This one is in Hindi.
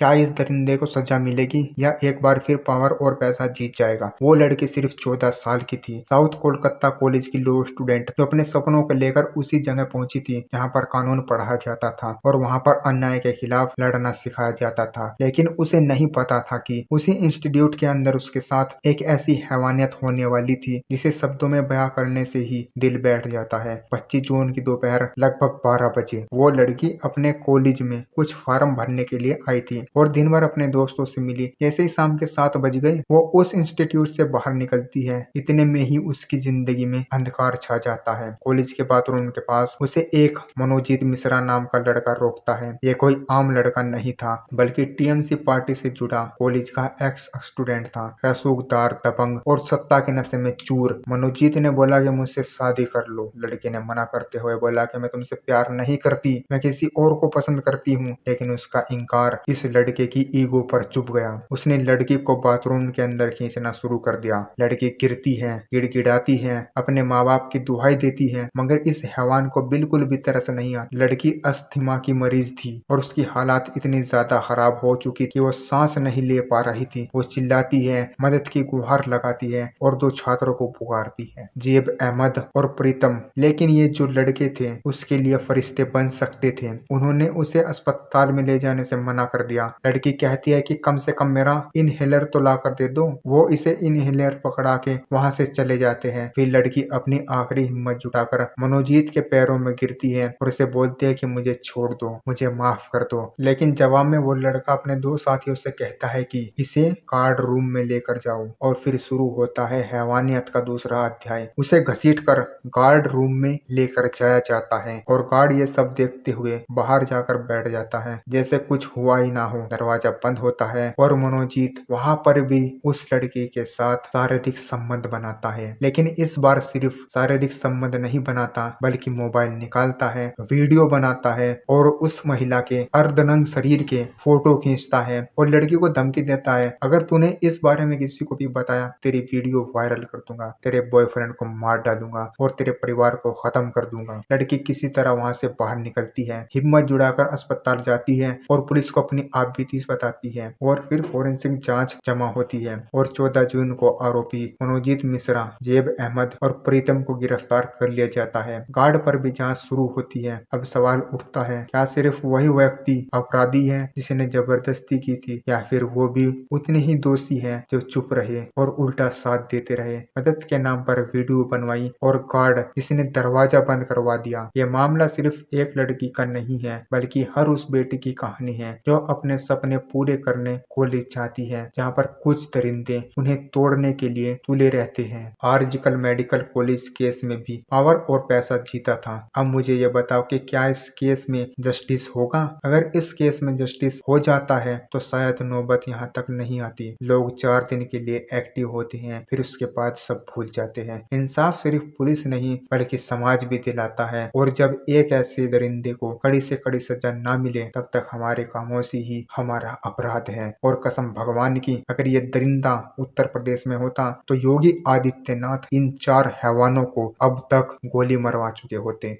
क्या इस दरिंदे को सजा मिलेगी या एक बार फिर पावर और पैसा जीत जाएगा। वो लड़की सिर्फ 14 साल की थी, साउथ कोलकाता कॉलेज की लॉ स्टूडेंट, जो अपने सपनों को लेकर उसी जगह पहुंची थी जहां पर कानून पढ़ा जाता था और वहां पर अन्याय के खिलाफ लड़ना सिखाया जाता था। लेकिन उसे नहीं पता था कि उसी इंस्टीट्यूट के अंदर उसके साथ एक ऐसी हैवानियत होने वाली थी जिसे शब्दों में बयां करने से ही दिल बैठ जाता है। 25 जून की दोपहर लगभग 12 बजे वो लड़की अपने कॉलेज में कुछ फॉर्म भरने के लिए आई थी और दिन भर अपने दोस्तों से मिली। जैसे ही शाम के 7 बज गए वो उस इंस्टीट्यूट से बाहर निकलती है, इतने में ही उसकी जिंदगी में अंधकार छा जाता है। कॉलेज के बाथरूम के पास उसे एक मनोजीत मिश्रा नाम का लड़का रोकता है। ये कोई आम लड़का नहीं था बल्कि टीएमसी पार्टी से जुड़ा कॉलेज का एक्स स्टूडेंट था, रसूखदार, दबंग और सत्ता के नशे में चूर। मनोजीत ने बोला कि मुझसे शादी कर लो। लड़की ने मना करते हुए बोला कि मैं तुमसे प्यार नहीं करती, मैं किसी और को पसंद करती हूँ। लेकिन उसका इनकार इस लड़के की ईगो पर चुभ गया। उसने लड़की को बाथरूम के अंदर खींचना शुरू कर दिया। लड़की गिरती है, गिड़गिड़ाती है, अपने माँ बाप की दुहाई देती है, मगर इस हैवान को बिल्कुल भी तरस नहीं आती। लड़की अस्थमा की मरीज थी और उसकी हालात इतनी ज्यादा खराब हो चुकी कि वो सांस नहीं ले पा रही थी। वो चिल्लाती है, मदद की गुहार लगाती है और 2 छात्रों को पुकारती है, जेब अहमद और प्रीतम। लेकिन ये जो लड़के थे उसके लिए फरिश्ते बन सकते थे। उन्होंने उसे अस्पताल में ले जाने से मना कर दिया। लड़की कहती है कि कम से कम मेरा इनहेलर तो ला कर दे दो। वो इसे इनहेलर पकड़ा के वहां से चले जाते हैं। फिर लड़की अपनी आखिरी हिम्मत जुटाकर मनोजीत के पैरों में गिरती है और उसे बोलती है कि मुझे छोड़ दो, मुझे माफ कर दो। लेकिन जवाब में वो लड़का अपने 2 साथियों से कहता है कि इसे गार्ड रूम में लेकर जाओ। और फिर शुरू होता है हैवानियत का दूसरा अध्याय। उसे घसीट कर गार्ड रूम में लेकर जाया जाता है और गार्ड ये सब देखते हुए बाहर जाकर बैठ जाता है जैसे कुछ हुआ ही ना हो। दरवाजा बंद होता है और मनोजीत वहां पर भी उस लड़की के साथ शारीरिक संबंध बनाता है। लेकिन इस बार सिर्फ शारीरिक संबंध नहीं बनाता बल्कि मोबाइल निकालता है, वीडियो बनाता है और उस महिला के अर्धनग्न शरीर के फोटो खींचता है और लड़की को धमकी देता है, अगर तूने इस बारे में किसी को भी बताया तेरी वीडियो वायरल कर दूंगा, तेरे बॉयफ्रेंड को मार डालूंगा और तेरे परिवार को खत्म कर दूंगा। लड़की किसी तरह वहां से बाहर निकलती है, हिम्मत जुटाकर अस्पताल जाती है और पुलिस को अपनी आपबीती बताती है और फिर फोरेंसिक जांच जमा होती है और 14 जून को आरोपी मनोजीत मिश्रा, जेब अहमद और प्रीतम को गिरफ्तार कर लिया जाता है। गार्ड पर भी जांच शुरू होती है। अब सवाल उठता है, क्या सिर्फ वही व्यक्ति अपराधी है जिसने जबरदस्ती की थी या फिर वो भी उतने ही दोषी है जो चुप रहे और उल्टा साथ देते रहे। मदद के नाम पर वीडियो बनवाई और गार्ड जिसने दरवाजा बंद करवा दिया। ये मामला सिर्फ एक लड़की का नहीं है बल्कि हर उस बेटी की कहानी है जो अपने सपने पूरे करने कॉलेज जाती है जहाँ पर कुछ दरिंदे उन्हें तोड़ने के लिए तुले रहते हैं। आर्जिकल मेडिकल कॉलेज केस में भी पावर और पैसा जीता था। अब मुझे ये बताओ कि क्या इस केस में जस्टिस होगा? अगर इस केस में जस्टिस हो जाता है तो शायद नौबत यहाँ तक नहीं आती। लोग 4 दिन के लिए एक्टिव होते हैं, फिर उसके बाद सब भूल जाते हैं। इंसाफ सिर्फ पुलिस नहीं बल्कि समाज भी दिलाता है और जब एक ऐसे दरिंदे को कड़ी से कड़ी सजा ना मिले तब तक हमारे खामोशी ही हमारा अपराध है। और कसम भगवान की, अगर ये दरिंदा उत्तर प्रदेश में होता तो योगी आदित्यनाथ इन 4 हैवानों को अब तक गोली मरवा चुके होते।